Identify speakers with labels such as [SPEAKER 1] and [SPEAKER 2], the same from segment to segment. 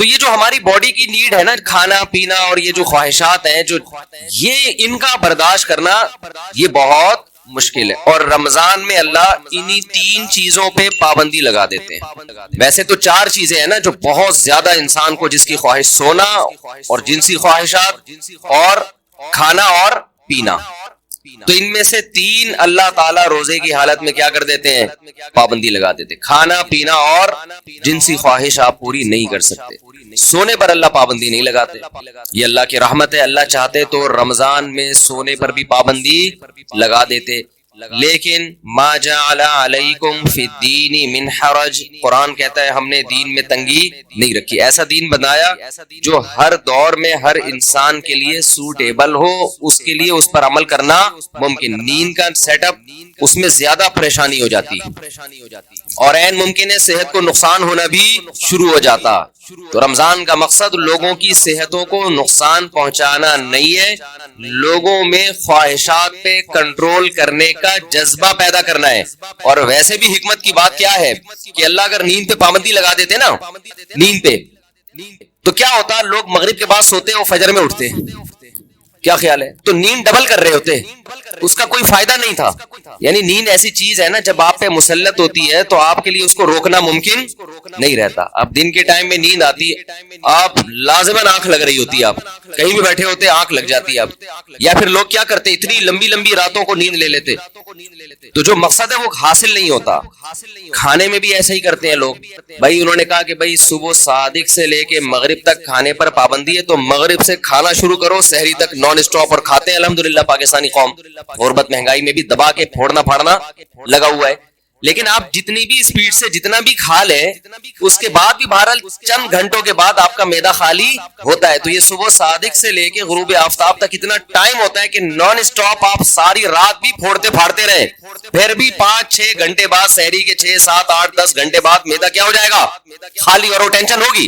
[SPEAKER 1] تو یہ جو ہماری باڈی کی نیڈ ہے نا، کھانا پینا اور یہ جو خواہشات ہیں، جو یہ ان کا برداشت کرنا یہ بہت مشکل ہے. اور رمضان میں اللہ انہی 3 چیزوں پہ پابندی لگا دیتے ہیں. ویسے تو 4 چیزیں ہیں نا جو بہت زیادہ انسان کو، جس کی خواہش سونا اور جنسی خواہشات اور کھانا اور پینا، تو ان میں سے 3 اللہ تعالیٰ روزے کی حالت میں کیا کر دیتے ہیں؟ پابندی لگا دیتے. کھانا پینا اور جنسی خواہش آپ پوری نہیں کر سکتے. سونے پر اللہ پابندی نہیں لگاتے، یہ اللہ کی رحمت ہے. اللہ چاہتے تو رمضان میں سونے پر بھی پابندی لگا دیتے، لیکن ما جعل علیکم فی الدین من حرج، قرآن کہتا ہے ہم نے دین میں تنگی نہیں رکھی. ایسا دین بنایا جو ہر دور میں ہر انسان کے لیے سوٹیبل ہو، اس کے لیے اس پر عمل کرنا ممکن. نیند کا سیٹ اپ اس میں زیادہ پریشانی ہو جاتی اور عین ممکن ہے صحت کو نقصان ہونا بھی شروع ہو جاتا. تو رمضان کا مقصد لوگوں کی صحتوں کو نقصان پہنچانا نہیں ہے، لوگوں میں خواہشات پہ کنٹرول کرنے کا جذبہ پیدا کرنا ہے. اور ویسے بھی حکمت کی بات کیا ہے کہ اللہ اگر نیند پہ پابندی لگا دیتے نا، نیند پہ، تو کیا ہوتا؟ لوگ مغرب کے بعد سوتے اور فجر میں اٹھتے. کیا خیال ہے؟ تو نیند ڈبل کر رہے ہوتے، اس کا کوئی فائدہ نہیں تھا. یعنی نیند ایسی چیز ہے نا، جب آپ پہ مسلط ہوتی ہے تو آپ کے لیے اس کو روکنا ممکن نہیں رہتا. اب دن کے ٹائم میں نیند آتی ہے، آپ لازماً آنکھ لگ رہی ہوتی ہے، آپ کہیں بھی بیٹھے ہوتے آنکھ لگ جاتی ہے. اب یا پھر لوگ کیا کرتے، اتنی لمبی لمبی راتوں کو نیند لے لیتے، تو جو مقصد ہے وہ حاصل نہیں ہوتا. کھانے میں بھی ایسا ہی کرتے ہیں لوگ. بھائی انہوں نے کہا کہ بھائی صبح صادق سے لے کے مغرب تک کھانے پر پابندی ہے، تو مغرب سے کھانا شروع کرو، سحری تک نان اسٹاپ. اور کھاتے ہیں الحمدللہ. پاکستانی قوم غربت مہنگائی میں بھی دبا کے پھوڑنا پھاڑنا لگا ہوا ہے. لیکن آپ جتنی بھی اسپیڈ سے جتنا بھی کھا لیں، اس کے بعد بھی بہرحال چند گھنٹوں کے بعد آپ کا معدہ خالی ہوتا ہے. تو یہ صبح صادق سے لے کے غروب آفتاب تک اتنا ٹائم ہوتا ہے کہ نان اسٹاپ آپ ساری رات بھی پھوڑتے پھاڑتے رہیں، پھر بھی 5-6 گھنٹے بعد، سحری کے 6, 7, 8, 10 گھنٹے بعد معدہ کیا ہو جائے گا؟ خالی. اور وہ ٹینشن ہوگی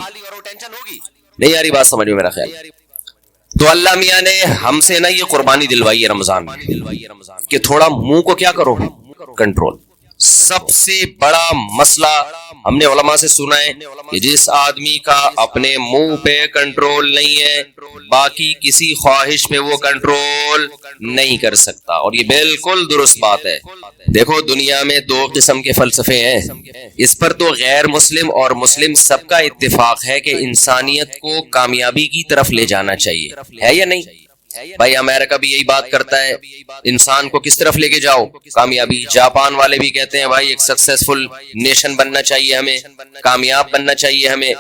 [SPEAKER 1] نہیں. آ رہی بات سمجھ میں میرا خیال؟ تو اللہ میاں نے ہم سے نا یہ قربانی دلوائی ہے رمضان میں کہ تھوڑا منہ کو کیا کرو، کنٹرول. سب سے بڑا مسئلہ ہم نے علماء سے سنا ہے کہ جس آدمی کا اپنے منہ پہ کنٹرول نہیں ہے، باقی کسی خواہش پہ وہ کنٹرول نہیں کر سکتا. اور یہ بالکل درست بات ہے. دیکھو دنیا میں 2 قسم کے فلسفے ہیں، اس پر تو غیر مسلم اور مسلم سب کا اتفاق ہے کہ انسانیت کو کامیابی کی طرف لے جانا چاہیے، ہے یا نہیں؟ بھائی امریکہ بھی یہی بات کرتا ہے، انسان کو کس طرف لے کے جاؤ؟ کامیابی. جاپان والے بھی کہتے ہیں بھائی ایک سکسیسفل نیشن بننا چاہیے ہمیں، کامیاب بننا چاہیے ہمیں.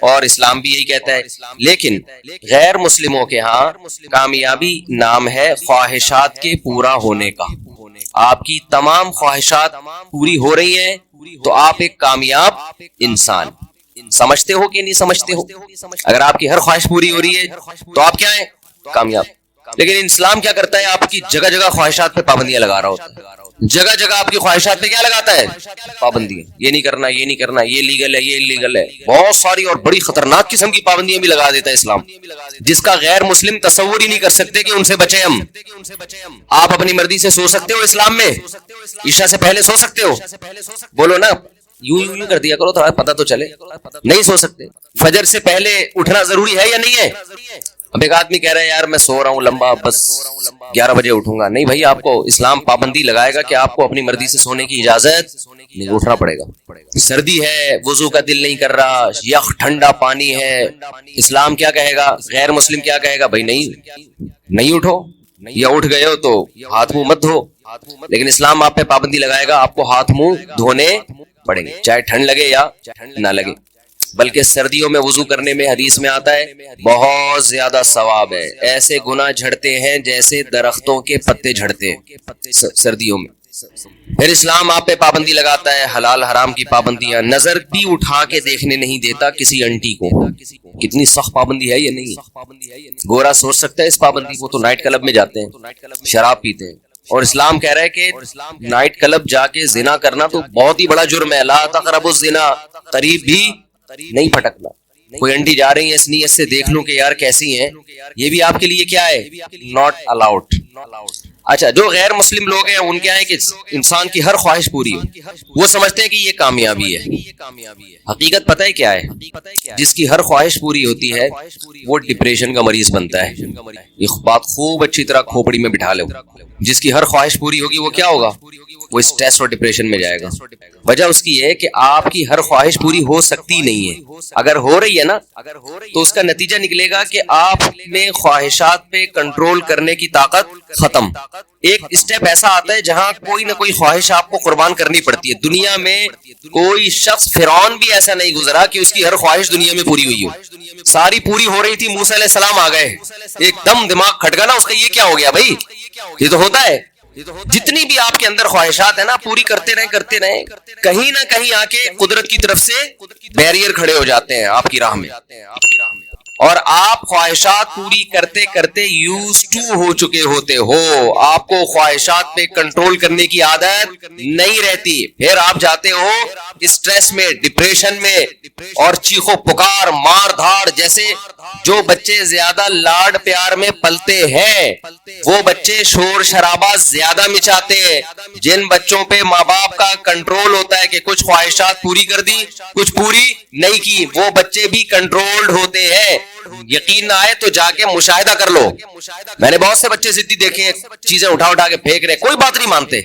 [SPEAKER 1] اور اسلام بھی یہی کہتا ہے. لیکن غیر مسلموں کے ہاں کامیابی نام ہے خواہشات کے پورا ہونے کا. آپ کی تمام خواہشات پوری ہو رہی ہیں تو آپ ایک کامیاب انسان. سمجھتے ہو کہ نہیں سمجھتے ہو؟ اگر آپ کی ہر خواہش پوری ہو رہی ہے تو آپ کیا ہیں؟ کامیاب. لیکن اسلام کیا کرتا ہے؟ آپ کی جگہ جگہ خواہشات پہ پابندیاں لگا رہا ہوتا ہے. جگہ جگہ آپ کی خواہشات پہ کیا لگاتا ہے؟ پابندیاں. یہ نہیں کرنا، یہ نہیں کرنا، یہ لیگل ہے، یہ لیگل ہے. بہت ساری اور بڑی خطرناک قسم کی پابندیاں بھی لگا دیتا ہے اسلام، جس کا غیر مسلم تصور ہی نہیں کر سکتے کہ ان سے بچیں ہم. آپ اپنی مرضی سے سو سکتے ہو اسلام میں؟ عشاء سے پہلے سو سکتے ہو؟ بولو نا، یوں کر دیا کرو تو پتہ تو چلے. نہیں سو سکتے. فجر سے پہلے اٹھنا ضروری ہے یا نہیں ہے؟ اب ایک آدمی کہہ رہا ہے یار میں سو رہا ہوں لمبا، بس 11 بجے اٹھوں گا. نہیں بھائی، آپ کو اسلام پابندی لگائے گا کہ آپ کو اپنی مرضی سے سونے کی اجازت نہیں، اٹھنا پڑے گا. سردی ہے، وضو کا دل نہیں کر رہا، یخ ٹھنڈا پانی ہے، اسلام کیا کہے گا؟ غیر مسلم کیا کہے گا؟ بھائی نہیں اٹھو، یا اٹھ گئے ہو تو ہاتھ منہ مت دھو. لیکن اسلام آپ پہ پابندی لگائے گا آپ کو ہاتھ منہ دھونے پڑیں گے، چاہے ٹھنڈ لگے یا نہ لگے. بلکہ سردیوں میں وضو کرنے میں حدیث میں آتا ہے بہت زیادہ ثواب ہے. ایسے گناہ جھڑتے ہیں جیسے درختوں کے پتے جھڑتے ہیں سردیوں میں. پھر اسلام آپ پہ پابندی لگاتا ہے حلال حرام کی پابندیاں. نظر بھی اٹھا کے دیکھنے نہیں دیتا کسی انٹی کو. کتنی سخت پابندی ہے یہ نہیں؟ گورا سوچ سکتا ہے اس پابندی کو؟ تو نائٹ کلب میں جاتے ہیں، شراب پیتے ہیں. اور اسلام کہہ رہا ہے کہ نائٹ کلب جا کے زنا کرنا تو بہت ہی بڑا جرم ہے. لا تقربوا الزنا، قریب بھی نہیں پھٹکنا. کوئی انٹی جا رہی ہے اس نیت سے دیکھ لوں کہ یار کیسی ہیں، یہ بھی آپ کے لیے کیا ہے؟ Not allowed. اچھا جو غیر مسلم لوگ ہیں ان کے یہاں کہ انسان کی ہر خواہش پوری ہو، وہ سمجھتے ہیں کہ یہ کامیابی ہے. حقیقت پتہ ہے کیا ہے؟ جس کی ہر خواہش پوری ہوتی ہے وہ ڈپریشن کا مریض بنتا ہے. یہ بات خوب اچھی طرح کھوپڑی میں بٹھا لو. جس کی ہر خواہش پوری ہوگی وہ کیا ہوگا؟ وہ اسٹریس اور ڈپریشن میں جائے گا. وجہ اس کی ہے کہ آپ کی ہر خواہش پوری ہو سکتی نہیں ہے. اگر ہو رہی ہے نا تو اس کا نتیجہ نکلے گا کہ آپ میں خواہشات پہ کنٹرول کرنے کی طاقت ختم. ایک اسٹیپ ایسا آتا ہے جہاں کوئی نہ کوئی خواہش آپ کو قربان کرنی پڑتی ہے. دنیا میں کوئی شخص فرعون بھی ایسا نہیں گزرا کہ اس کی ہر خواہش دنیا میں پوری ہوئی ہو. ساری پوری ہو رہی تھی، موسیٰ علیہ السلام آ گئے، ایک دم دماغ کھٹکا نا اس کا، یہ کیا ہو گیا بھائی؟ یہ تو ہوتا ہے. جتنی بھی آپ کے اندر خواہشات ہیں نا پوری کرتے رہیں، کہیں نہ کہیں آ کے قدرت کی طرف سے بیریئر کھڑے ہو جاتے ہیں آپ کی راہ میں، اور آپ خواہشات پوری کرتے کرتے یوز ٹو ہو چکے ہوتے ہو. آپ کو خواہشات پہ کنٹرول کرنے کی عادت نہیں رہتی. پھر آپ جاتے ہو اسٹریس میں، ڈپریشن میں، اور چیخو پکار، مار دھاڑ. جیسے جو بچے زیادہ لاڈ پیار میں پلتے ہیں وہ بچے شور شرابہ زیادہ مچاتے ہیں. جن بچوں پہ ماں باپ کا کنٹرول ہوتا ہے کہ کچھ خواہشات پوری کر دی، کچھ پوری نہیں کی، وہ بچے بھی کنٹرولڈ ہوتے ہیں. یقین نہ آئے تو جا کے مشاہدہ کر لو. میں نے بہت سے بچے ضدی دیکھے، چیزیں اٹھا کے پھینک رہے، کوئی بات نہیں مانتے.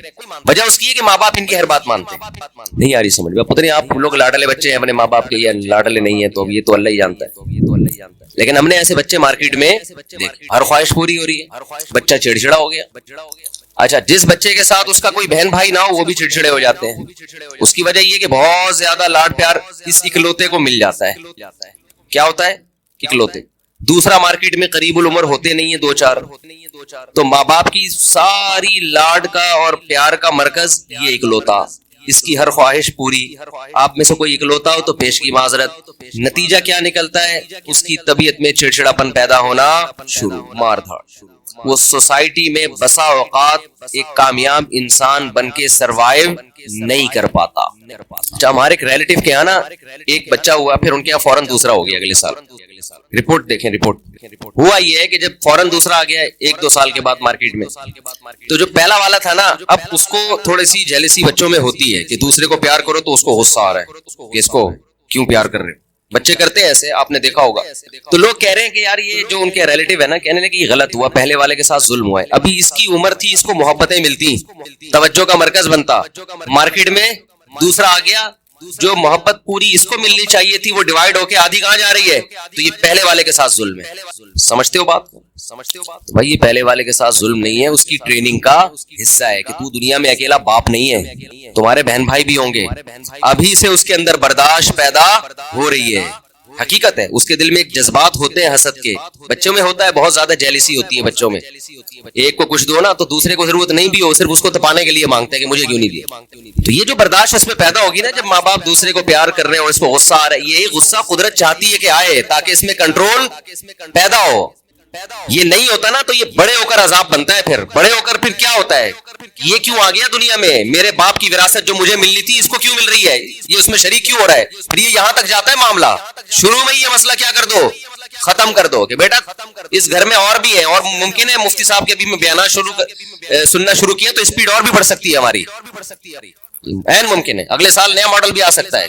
[SPEAKER 1] وجہ اس کی ہے کہ ماں باپ ان کی ہر بات مانتے. نہیں آ رہی سمجھ میں؟ پتہ نہیں آپ لوگ لاڈلے بچے ہیں اپنے ماں باپ کے، یا لاڈلے نہیں ہیں تو یہ تو اللہ ہی جانتا ہے. لیکن ہم نے ایسے بچے مارکیٹ میں ہر خواہش پوری ہو رہی ہے، بچہ چڑچڑا ہو گیا. اچھا جس بچے کے ساتھ اس کا کوئی بہن بھائی نہ ہو وہ بھی چڑچڑے ہو جاتے ہیں. اس کی وجہ یہ کہ بہت زیادہ لاڈ پیار اس اکلوتے کو مل جاتا ہے. کیا ہوتا ہے؟ اکلوتے. دوسرا مارکیٹ میں قریب العمر ہوتے نہیں ہیں، دو چار، تو ماں باپ کی ساری لاڈ کا اور پیار کا مرکز یہ اکلوتا. اس کی ہر خواہش پوری. آپ میں سے کوئی اکلوتا ہو تو پیش کی معذرت. نتیجہ کیا نکلتا ہے؟ اس کی طبیعت میں چڑچڑاپن پیدا ہونا شروع، مار دھاڑ. وہ سوسائٹی میں بسا اوقات ایک کامیاب انسان بن کے سروائیو نہیں کر پاتا. اچھا ہمارے ایک ریلیٹیو کے یہاں نا ایک بچہ ہوا، پھر ان کے یہاں فوراً دوسرا ہو گیا اگلے سال. رپورٹ دیکھیں، رپورٹ ہوا یہ ہے کہ جب فوراً دوسرا آ گیا 1-2 سال کے بعد مارکیٹ میں، تو جو پہلا والا تھا نا اب اس کو تھوڑی سی جیلسی بچوں میں ہوتی ہے کہ دوسرے کو پیار کرو تو اس کو غصہ آ رہا ہے کہ اس کو کیوں پیار کر رہے. بچے کرتے ہیں ایسے، آپ نے دیکھا ہوگا. تو لوگ کہہ رہے ہیں کہ یار یہ جو ان کے ریلیٹیو ہے نا، کہنے لگے کہ یہ غلط ہوا، پہلے والے کے ساتھ ظلم ہوا ہے. ابھی اس کی عمر تھی، اس کو محبتیں ملتی، توجہ کا مرکز بنتا. مارکیٹ میں دوسرا آ گیا، جو محبت پوری اس کو ملنی چاہیے تھی وہ ڈیوائیڈ ہو کے آدھی کہاں جا رہی ہے؟ تو یہ پہلے والے کے ساتھ ظلم ہے. سمجھتے ہو بات؟ بھائی یہ پہلے والے کے ساتھ ظلم نہیں ہے، اس کی ٹریننگ کا حصہ ہے کہ تو دنیا میں اکیلا باپ نہیں ہے، تمہارے بہن بھائی بھی ہوں گے. ابھی سے اس کے اندر برداشت پیدا ہو رہی ہے. حقیقت ہے اس کے دل میں ایک جذبات ہوتے ہیں حسد کے. بچوں میں ہوتا ہے، بہت زیادہ جیلسی ہوتی ہے بچوں میں. ایک کو کچھ دو نا تو دوسرے کو ضرورت نہیں بھی ہو، صرف اس کو تپانے کے لیے مانگتے ہیں کہ مجھے کیوں نہیں دیا. تو یہ جو برداشت اس میں پیدا ہوگی نا، جب ماں باپ دوسرے کو پیار کر رہے ہیں اور اس کو غصہ آ رہا ہے، یہی غصہ قدرت چاہتی ہے کہ آئے تاکہ اس میں کنٹرول پیدا ہو. یہ نہیں ہوتا نا تو یہ بڑے ہو کر عذاب بنتا ہے. پھر بڑے ہو کر پھر کیا ہوتا ہے؟ یہ کیوں آ گیا دنیا میں؟ میرے باپ کی وراثت جو مجھے ملنی تھی اس کو کیوں مل رہی ہے؟ یہ اس میں شریک کیوں ہو رہا ہے؟ پھر یہ یہاں تک جاتا ہے معاملہ. شروع میں یہ مسئلہ کیا کر دو، ختم کر دو کہ بیٹا اس گھر میں اور بھی ہیں، اور ممکن ہے مفتی صاحب کے ابھی میں بیانات سننا شروع کیا تو اسپیڈ اور بھی بڑھ سکتی ہے ہماری، این ممکن ہے اگلے سال نیا ماڈل بھی آ سکتا ہے.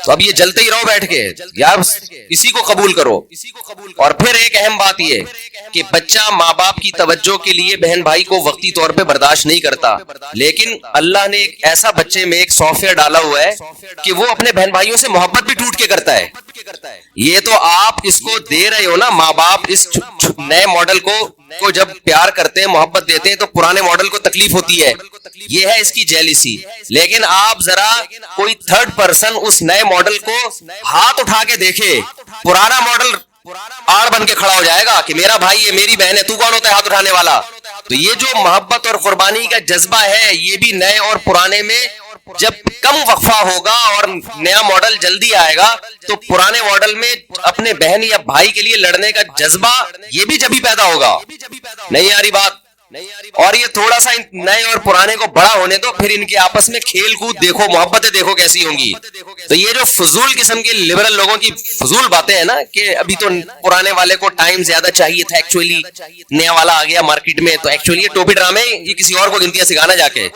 [SPEAKER 1] تو اب یہ جلتے ہی رہو بیٹھ کے یار، اسی کو قبول کرو. اور پھر ایک اہم بات یہ کہ بچہ ماں باپ کی توجہ کے لیے بہن بھائی کو وقتی طور پہ برداشت نہیں کرتا، لیکن اللہ نے ایک ایسا بچے میں ایک سافٹ ویئر ڈالا ہوا ہے کہ وہ اپنے بہن بھائیوں سے محبت بھی ٹوٹ کے کرتا ہے. یہ تو آپ اس کو دے رہے ہو نا، ماں باپ اس نئے ماڈل کو جب پیار کرتے ہیں، محبت دیتے ہیں تو پرانے ماڈل کو تکلیف ہوتی ہے. یہ ہے اس کی جیلسی. لیکن آپ ذرا کوئی تھرڈ پرسن اس نئے ماڈل کو ہاتھ اٹھا کے دیکھے، پرانا ماڈل آڑ بن کے کھڑا ہو جائے گا کہ میرا بھائی ہے، میری بہن ہے، تو کون ہوتا ہے ہاتھ اٹھانے والا؟ تو یہ جو محبت اور قربانی کا جذبہ ہے یہ بھی نئے اور پرانے میں جب کم وقفہ ہوگا اور نیا ماڈل جلدی آئے گا تو پرانے ماڈل میں اپنے بہن یا بھائی کے لیے لڑنے کا جذبہ یہ بھی جبھی پیدا ہوگا. نہیں آ رہی بات؟ اور یہ تھوڑا سا نئے اور پرانے کو بڑا ہونے دو, پھر ان کے آپس میں کھیل کود دیکھو, محبتیں دیکھو کیسی ہوں گی. تو یہ جو فضول قسم کے لبرل لوگوں کی فضول باتیں ہیں نا, کہ ابھی تو پرانے والے کو ٹائم زیادہ چاہیے تھا, ایکچولی نیا والا آ گیا مارکیٹ میں, تو ایکچولی یہ ٹوپی ڈرامے یہ کسی اور کو گنتیاں سکھانا جا کے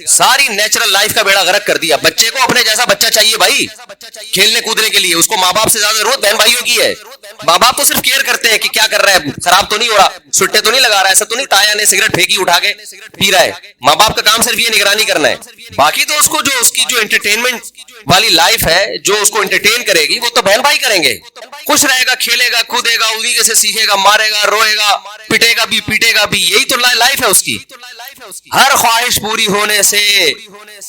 [SPEAKER 1] ساری نیچرل لائف کا بیڑا غرق کر دیا. بچے کو اپنے جیسا بچہ چاہیے بھائی کھیلنے کودنے کے لیے, اس کو ماں باپ سے زیادہ ضرورت بہن بھائیوں کی ہے. ماں باپ تو صرف کیئر کرتے ہیں کہ کیا کر رہا ہے, خراب تو نہیں ہو رہا, سٹے تو نہیں لگا رہا ہے, ایسا تو نہیں تایا نے سگریٹ پھینکی اٹھا کے پی رہا ہے. ماں باپ کا کام صرف یہ نگرانی کرنا ہے. باقی تو اس کو جو اس کی جو انٹرٹینمنٹ والی لائف ہے, جو اس کو انٹرٹین کرے گی, وہ تو بہن بھائی کریں گے. خوش رہے گا, کھیلے گا, کودے گا, انہی سے سیکھے گا, مارے گا, روئے گا, پٹے گا بھی, پیٹے گا بھی. یہی تو لائف ہے اس کی. ہر خواہش پوری ہونے سے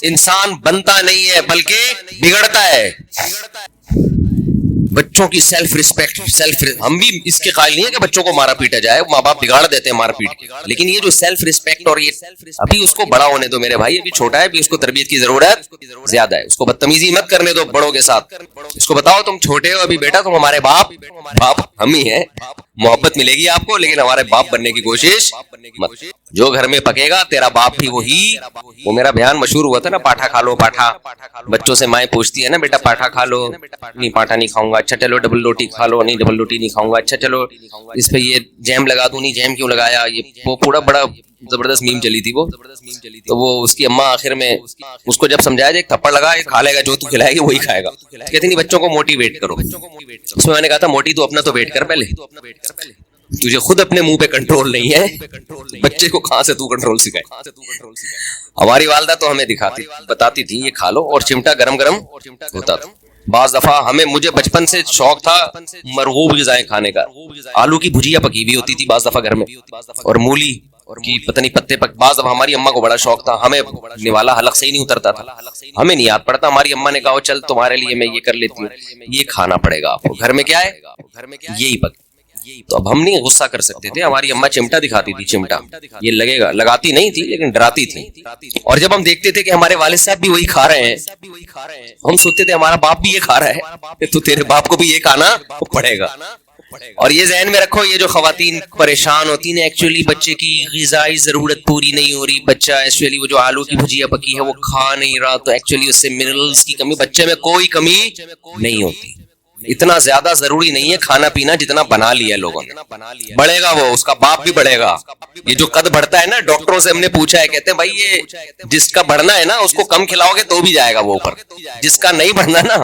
[SPEAKER 1] انسان بنتا نہیں ہے بلکہ بگڑتا ہے. بچوں کی سیلف ریسپیکٹ, ہم بھی اس کے قائل نہیں ہے کہ بچوں کو مارا پیٹا جائے, ماں باپ بگاڑ دیتے ہیں مار پیٹ کے, لیکن یہ جو سیلف ریسپیکٹ اور یہ ابھی اس کو بڑا ہونے دو میرے بھائی, ابھی چھوٹا ہے, ابھی اس کو تربیت کی ضرورت زیادہ ہے. اس کو بدتمیزی مت کرنے دو بڑوں کے ساتھ. اس کو بتاؤ تم چھوٹے ہو ابھی بیٹا, تم ہمارے باپ ہم ہی ہیں, محبت ملے گی آپ کو, لیکن ہمارے باپ بننے کی کوشش مت. جو گھر میں پکے گا تیرا باپ بھی وہی. وہ میرا بیان مشہور ہوا تھا نا, پاٹھا کھا لو پاٹھا. بچوں سے مائیں پوچھتی ہے نا, بیٹا پاٹھا کھا لو, نہیں پاٹھا نہیں کھاؤں گا, اچھا چلو ڈبل روٹی کھا لو, نہیں ڈبل روٹی نہیں کھاؤں گا, اچھا چلو اس پہ یہ جیم لگا دوں, نہیں جیم کیوں لگایا. یہ وہ پورا بڑا زبردست میم چلی تھی وہ. تو وہ اس کی اماں آخر میں اس کو جب سمجھایا جائے تھپڑ لگا, کھا لے گا جو تو کھلائے گی وہی کھائے گا. کہتے نہیں بچوں کو موٹیویٹ کرو. اس میں نے کہا تھا موٹی تو اپنا تو ویٹ کر, پہلے تجھے خود اپنے منہ پہ کنٹرول نہیں ہے, بچے کو کہاں سے تو کنٹرول سکھائے. ہماری والدہ تو ہمیں بتاتی تھی یہ کھا لو, اور چمٹا گرم گرم ہوتا تھا. بعض دفعہ مجھے بچپن سے شوق تھا مرغوب غذائیں کھانے کا. آلو کی بھجیا پکی ہوئی ہوتی تھی بعض دفعہ گھر میں, اور مولی کی پتہ نہیں پتے بعض دفعہ ہماری اماں کو بڑا شوق تھا. ہمیں نوالا حلق سے ہی نہیں اترتا تھا, ہمیں نہیں یاد پڑتا. ہماری اماں نے کہا چل تمہارے لیے میں یہ کر لیتی ہوں, یہ کھانا پڑے گا آپ کو. گھر میں کیا ہے, یہی پک. تو اب ہم نہیں غصہ کر سکتے تھے. ہماری اماں چمٹا دکھاتی تھی, چمٹا یہ لگے گا, لگاتی نہیں تھی لیکن ڈراتی تھی. اور جب ہم دیکھتے تھے کہ ہمارے والد صاحب بھی وہی کھا رہے ہیں, ہم سوچتے تھے ہمارا باپ بھی یہ کھا رہا ہے, تو تیرے باپ کو بھی یہ کھانا پڑے گا. اور یہ ذہن میں رکھو, یہ جو خواتین پریشان ہوتی ہیں ایکچولی بچے کی غذائی ضرورت پوری نہیں ہو رہی. بچہ ایکچولی وہ جو آلو کی بھجیا پکی ہے وہ کھا نہیں رہا, تو ایکچولی اس سے منرلز کی کمی, بچے میں کوئی کمی نہیں ہوتی. اتنا زیادہ ضروری نہیں ہے کھانا پینا جتنا بنا لیا لوگوں نے. بڑھے گا وہ, اس کا باپ بھی بڑھے گا. یہ جو قد بڑھتا ہے نا, ڈاکٹروں سے ہم نے پوچھا ہے, کہتے ہیں بھائی یہ جس کا بڑھنا ہے نا اس کو کم کھلاؤ گے تو بھی جائے گا وہ اوپر. جس کا نہیں بڑھنا نا,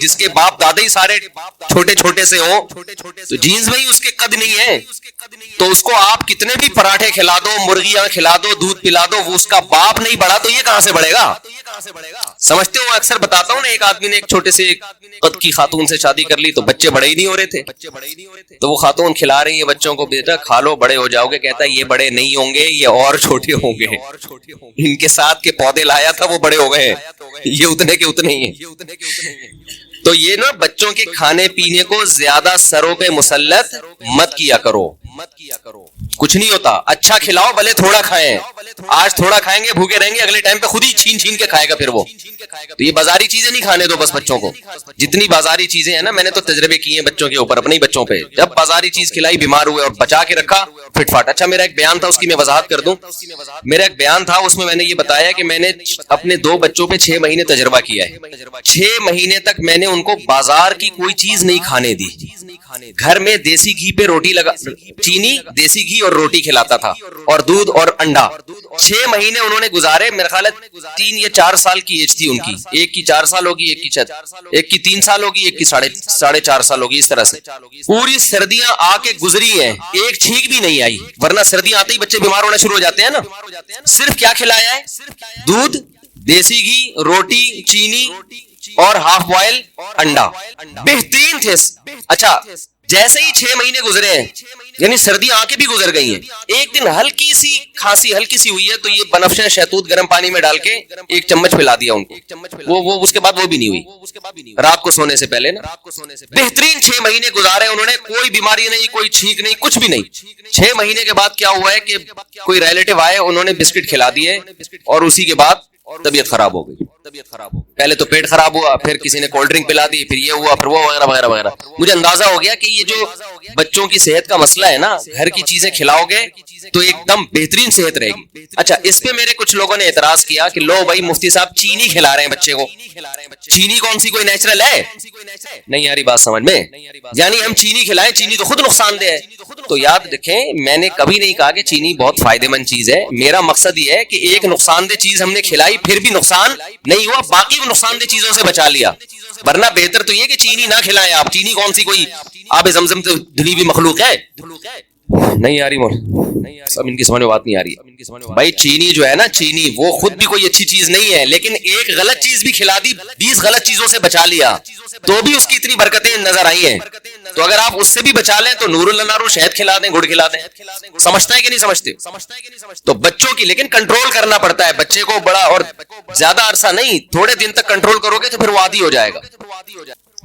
[SPEAKER 1] جس کے باپ دادا ہی سارے چھوٹے چھوٹے سے ہوں, تو جینز میں ہی اس کے قد نہیں ہے, تو اس کو آپ کتنے بھی پراٹھے کھلا دو, مرغیاں کھلا دو, دودھ پلا دو, وہ اس کا باپ نہیں بڑھا تو یہ کہاں سے بڑھے گا. سمجھتے ہو, اکثر بتاتا ہوں نا, ایک آدمی نے ایک چھوٹے سے قد کی خاتون سے شادی کر لی تو بچے بڑے ہی نہیں ہو رہے تھے. تو وہ خاتون کھلا رہی ہے بچوں کو, بیٹا کھا لو بڑے ہو جاؤ گے. کہتا ہے یہ بڑے نہیں ہوں گے, یہ اور چھوٹے ہوں گے. ان کے ساتھ کے پودے لایا تھا وہ بڑے ہو گئے, یہ اتنے کے اتنے ہی ہیں. تو یہ نا بچوں کے کھانے پینے کو زیادہ سروں پہ مسلط مت کیا کرو. کچھ نہیں ہوتا, اچھا کھلاؤ بھلے تھوڑا کھائیں. آج تھوڑا کھائیں گے بھوکے رہیں گے, اگلے ٹائم پہ خود ہی چھین چھین کے کھائے گا پھر وہ. تو یہ بازاری چیزیں نہیں کھانے دو بس بچوں کو. جتنی بازاری چیزیں ہیں نا, میں نے تو تجربے کیے ہیں بچوں کے اوپر, اپنے بچوں پہ. جب بازاری چیز کھلائی بیمار ہوئے, اور بچا کے رکھا فٹ فاٹ. اچھا میرا ایک بیان تھا, اس کی میں وضاحت کر دوں. میرا ایک بیان تھا, اس میں نے یہ بتایا کہ میں نے اپنے 2 بچوں پہ 6 مہینے تجربہ کیا ہے. 6 مہینے تک میں نے ان کو بازار کی کوئی چیز نہیں کھانے دی. گھر میں دیسی گھی پہ روٹی لگا, چینی دیسی گھی اور روٹی کھلاتا تھا, اور دودھ اور انڈا. 6 مہینے انہوں نے گزارے. میرا خیال ہے 3 یا 4 سال کی ایج تھی ان کی. ایک کی 4 سال ہوگی, ایک کی 3 سال ہوگی, ایک کی 4.5 سال ہوگی. اس طرح سے پوری سردیاں آ کے گزری ہیں, ایک چھینک بھی نہیں آئی. ورنہ سردیاں آتے ہی بچے بیمار ہونا شروع ہو جاتے ہیں نا. صرف کیا کھلایا ہے, دودھ, دیسی گھی, روٹی, چینی اور ہاف بوائل انڈا. بہترین تھے. اچھا جیسے ہی 6 مہینے گزرے ہیں, یعنی سردیاں آ کے بھی گزر گئی ہیں, ایک دن ہلکی سی کھانسی ہلکی سی ہوئی ہے, تو یہ بنفشہ شہتوت گرم پانی میں ڈال کے 1 چمچ پلا دیا ان کو. وہ اس کے بعد وہ بھی نہیں ہوئی, رات کو سونے سے پہلے نا. بہترین 6 مہینے گزارے انہوں نے, کوئی بیماری نہیں, کوئی چھینک نہیں, کچھ بھی نہیں. 6 مہینے کے بعد کیا ہوا ہے کہ کوئی ریلیٹو آئے, انہوں نے بسکٹ کھلا دیے, اور اسی کے بعد طبیعت خراب ہو گئی. پہلے تو پیٹ خراب ہوا, پھر کسی نے کولڈ ڈرنک پلا دی, پھر یہ ہوا, پھر وہ وغیرہ وغیرہ وغیرہ. مجھے اندازہ ہو گیا کہ یہ جو بچوں کی صحت کا مسئلہ ہے نا, گھر کی چیزیں کھلاؤ گے تو ایک دم بہترین صحت رہے گی. اچھا, اس پہ میرے کچھ لوگوں نے اعتراض کیا کہ لو بھائی مفتی صاحب چینی کھلا رہے ہیں بچے کو, چینی کون سی کوئی نیچرل ہے؟ نہیں یاری بات سمجھ میں, یعنی ہم چینی کھلائیں, چینی تو خود نقصان دہ ہے. تو یاد رکھیں, میں نے کبھی نہیں کہا کہ چینی بہت فائدہ مند چیز ہے. میرا مقصد یہ ہے کہ ایک نقصان دہ چیز ہم نے کھلائی پھر بھی نقصان نہیں ہوا, باقی نقصان دہ چیزوں سے بچا لیا. ورنہ بہتر تو یہ کہ چینی نہ کھلائیں آپ. چینی کون سی کوئی آب زمزم سے دھلی ہوئی مخلوق ہے؟ نہیں آ رہی سب ان کی سمجھ میں بات نہیں آ رہی بھائی. چینی جو ہے نا, چینی وہ خود بھی کوئی اچھی چیز نہیں ہے, لیکن ایک غلط چیز بھی کھلا دی, 20 غلط چیزوں سے بچا لیا, تو بھی اس کی اتنی برکتیں نظر آئی ہیں. تو اگر آپ اس سے بھی بچا لیں تو نور اللہ نارو شہد کھلا دیں, گڑ کھلا دیں. سمجھتا ہے کہ نہیں سمجھتے؟ تو بچوں کی لیکن کنٹرول کرنا پڑتا ہے. بچے کو بڑا اور زیادہ عرصہ نہیں, تھوڑے دن تک کنٹرول کرو گے تو پھر وہ عادی ہو جائے گا.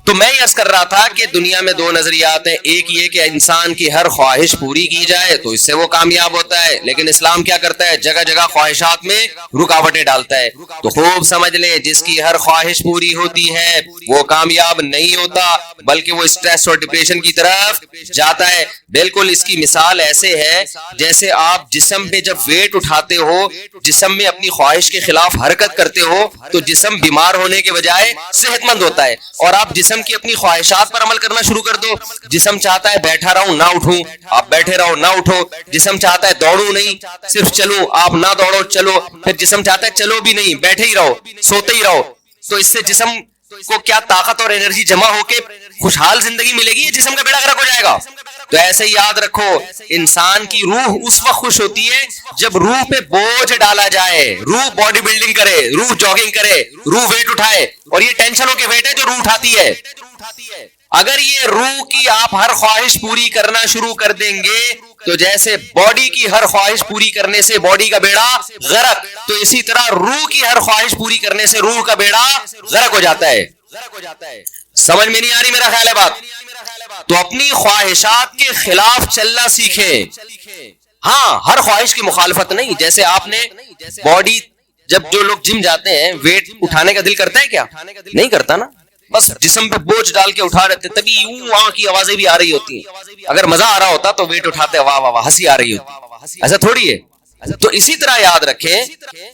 [SPEAKER 1] تو میں یہ عرض کر رہا تھا کہ دنیا میں 2 نظریات ہیں. ایک یہ کہ انسان کی ہر خواہش پوری کی جائے تو اس سے وہ کامیاب ہوتا ہے, لیکن اسلام کیا کرتا ہے, جگہ جگہ خواہشات میں رکاوٹیں ڈالتا ہے. تو خوب سمجھ لیں, جس کی ہر خواہش پوری ہوتی ہے وہ کامیاب نہیں ہوتا, بلکہ وہ اسٹریس اور ڈپریشن کی طرف جاتا ہے. بالکل اس کی مثال ایسے ہے جیسے آپ جسم پہ جب ویٹ اٹھاتے ہو, جسم میں اپنی خواہش کے خلاف حرکت کرتے ہو تو جسم بیمار ہونے کے بجائے صحت مند ہوتا ہے. اور آپ جسم کی اپنی خواہشات پر عمل کرنا شروع کر دو, جسم چاہتا ہے بیٹھا رہوں نہ اٹھوں, آپ بیٹھے رہو نہ اٹھو. جسم چاہتا ہے دوڑوں نہیں, صرف چلوں, آپ نہ دوڑو چلو. پھر جسم چاہتا ہے چلو بھی نہیں, بیٹھے ہی رہو, سوتے ہی رہو. تو اس سے جسم کو کیا طاقت اور انرجی جمع ہو کے خوشحال زندگی ملے گی, جسم کا بیڑا غرق ہو جائے گا. تو ایسے ہی یاد رکھو, انسان کی روح اس وقت خوش ہوتی ہے جب روح پہ بوجھ ڈالا جائے, روح باڈی بلڈنگ کرے, روح جاگنگ کرے, روح ویٹ اٹھائے. اور یہ ٹینشنوں کے ویٹ ہے جو روح اٹھاتی ہے. اگر یہ روح کی آپ ہر خواہش پوری کرنا شروع کر دیں گے تو جیسے باڈی کی ہر خواہش پوری کرنے سے باڈی کا بیڑا غرق, تو اسی طرح روح کی ہر خواہش پوری کرنے سے روح کا بیڑا غرق ہو جاتا ہے. سمجھ میں نہیں آ رہی میرا خیال ہے بات؟ تو اپنی خواہشات کے خلاف چلنا سیکھیں. ہاں, ہر خواہش کی مخالفت نہیں. جیسے آپ نے باڈی, جب جو لوگ جم جاتے ہیں ویٹ اٹھانے کا دل کرتا ہے کیا؟ نہیں کرتا نا, بس جسم پہ بوجھ ڈال کے اٹھا رہتے, تبھی یوں وہاں کی آوازیں بھی آ رہی ہوتی ہیں. اگر مزہ آ رہا ہوتا تو ویٹ اٹھاتے واہ واہ واہ ہنسی آ رہی ہوتی, ایسا تھوڑی ہے. تو اسی طرح یاد رکھیں,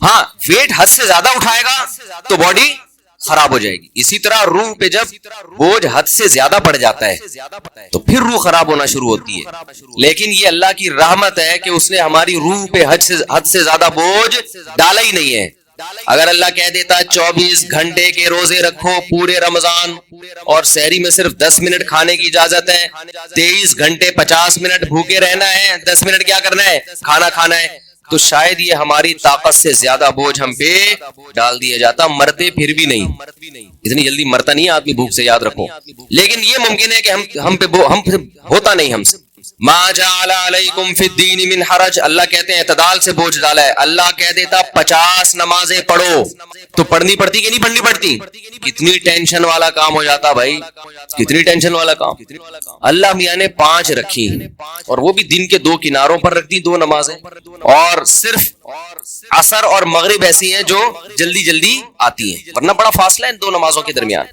[SPEAKER 1] ہاں ویٹ حد سے زیادہ اٹھائے گا تو باڈی خراب ہو جائے گی. اسی طرح روح پہ جب بوجھ حد سے زیادہ پڑ جاتا ہے تو پھر روح خراب ہونا شروع ہوتی ہے. لیکن یہ اللہ کی رحمت ہے کہ اس نے ہماری روح پہ حد سے زیادہ بوجھ ڈالا ہی نہیں ہے. اگر اللہ کہہ دیتا 24 گھنٹے کے روزے رکھو پورے رمضان, اور سحری میں صرف 10 منٹ کھانے کی اجازت ہے, 23 گھنٹے 50 منٹ بھوکے رہنا ہے, 10 منٹ کیا کرنا ہے, کھانا کھانا ہے, تو شاید یہ ہماری طاقت سے زیادہ بوجھ ہم پہ ڈال دیا جاتا. مرتے پھر بھی نہیں, اتنی جلدی مرتا نہیں آدمی بھوک سے, یاد رکھو. لیکن یہ ممکن ہے کہ ہم پہ ہوتا نہیں ہم سے. ما جعل علیکم فی الدین من حرج, اللہ کہتے ہیں اعتدال سے بوجھ ڈالا ہے. اللہ کہہ دیتا 50 نمازیں پڑھو تو پڑھنی پڑتی کہ نہیں پڑھنی پڑتی؟ کتنی ٹینشن والا کام ہو جاتا بھائی, کتنی ٹینشن والا کام. اللہ میاں نے 5 رکھی, اور وہ بھی دن کے 2 کناروں پر رکھ دی 2 نمازیں, اور صرف عصر اور مغرب ایسی ہیں جو جلدی جلدی آتی ہیں, ورنہ بڑا فاصلہ ہے ان 2 نمازوں کے درمیان.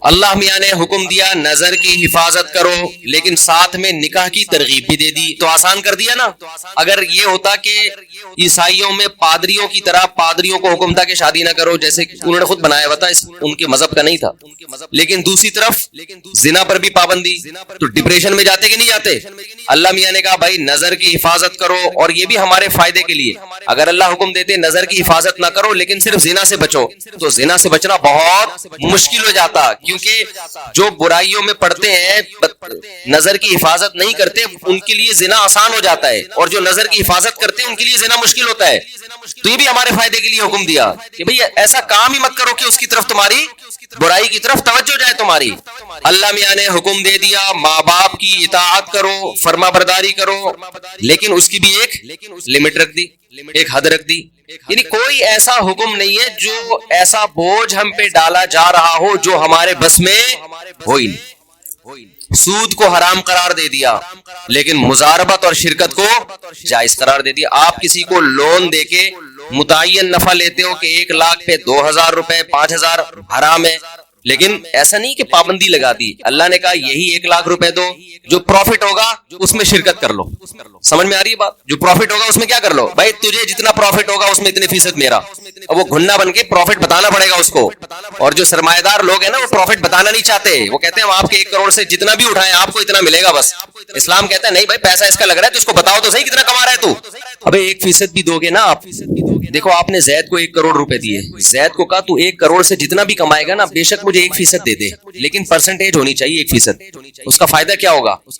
[SPEAKER 1] اللہ میاں نے حکم دیا نظر کی حفاظت کرو, لیکن ساتھ میں نکاح کی ترغیب بھی دے دی, تو آسان کر دیا نا. اگر یہ ہوتا کہ عیسائیوں میں پادریوں کی طرح پادریوں کو حکم تھا کہ شادی نہ کرو, جیسے انہوں نے خود بنایا ہوا تھا, ان کے مذہب کا نہیں تھا, لیکن دوسری طرف زنا پر بھی پابندی, تو ڈپریشن میں جاتے کہ نہیں جاتے؟ اللہ میاں نے کہا بھائی نظر کی حفاظت کرو, اور یہ بھی ہمارے فائدے کے لیے. اگر اللہ حکم دیتے نظر کی حفاظت نہ کرو لیکن صرف زنا سے بچو, تو زنا سے بچنا بہت مشکل ہو جاتا, کیونکہ جو برائیوں میں پڑتے ہیں نظر کی حفاظت نہیں کرتے ان کے لیے زنا آسان ہو جاتا ہے, اور جو نظر کی حفاظت کرتے ہیں ان کے لیے زنا مشکل ہوتا ہے. تو یہ بھی ہمارے فائدے کے لیے حکم دیا کہ بھئی ایسا کام ہی مت کرو کہ اس کی طرف تمہاری برائی کی طرف توجہ جائے تمہاری. اللہ میاں نے حکم دے دیا ماں باپ کی اطاعت کرو, فرما برداری کرو, لیکن اس کی بھی ایک لمٹ رکھ دی, ایک حد رکھ دی. یعنی کوئی ایسا حکم نہیں ہے جو ایسا بوجھ ہم پہ ڈالا جا رہا ہو جو ہمارے بس میں ہو ہی نہیں. سود کو حرام قرار دے دیا, لیکن مزاربت اور شرکت کو جائز قرار دے دیا. آپ کسی کو لون دے کے متعین نفع لیتے ہو کہ 1 لاکھ پہ 2,000 روپے 5,000 حرام ہے، لیکن ایسا نہیں کہ پابندی لگا دی. اللہ نے کہا یہی 1 لاکھ روپے دو، جو پروفٹ ہوگا اس میں شرکت کر لو. سمجھ میں آ رہی ہے بات؟ جو پروفٹ ہوگا اس میں کیا کر لو بھائی، تجھے جتنا پروفٹ ہوگا اس میں اتنے فیصد میرا. اب وہ گھننا بن کے پروفٹ بتانا پڑے گا اس کو. اور جو سرمایہ دار لوگ ہیں نا وہ پروفٹ بتانا نہیں چاہتے، وہ کہتے ہیں ہم آپ کے 1 کروڑ سے جتنا بھی اٹھائیں آپ کو اتنا ملے گا بس. اسلام کہتا ہے نہیں بھائی، پیسہ اس کا لگ رہا ہے تو اس کو بتاؤ تو صحیح کتنا کما رہا ہے تو. ابے 1% بھی دو گے نا آپ. دیکھو آپ نے زید کو 1 کروڑ روپے دیے، زید کو کہا تو 1 کروڑ سے جتنا بھی کمائے گا نا بے شک مجھے 1% دے دے، لیکن پرسنٹیج ہونی چاہیے 1%. اس کا فائدہ کیا ہوگا؟ وہ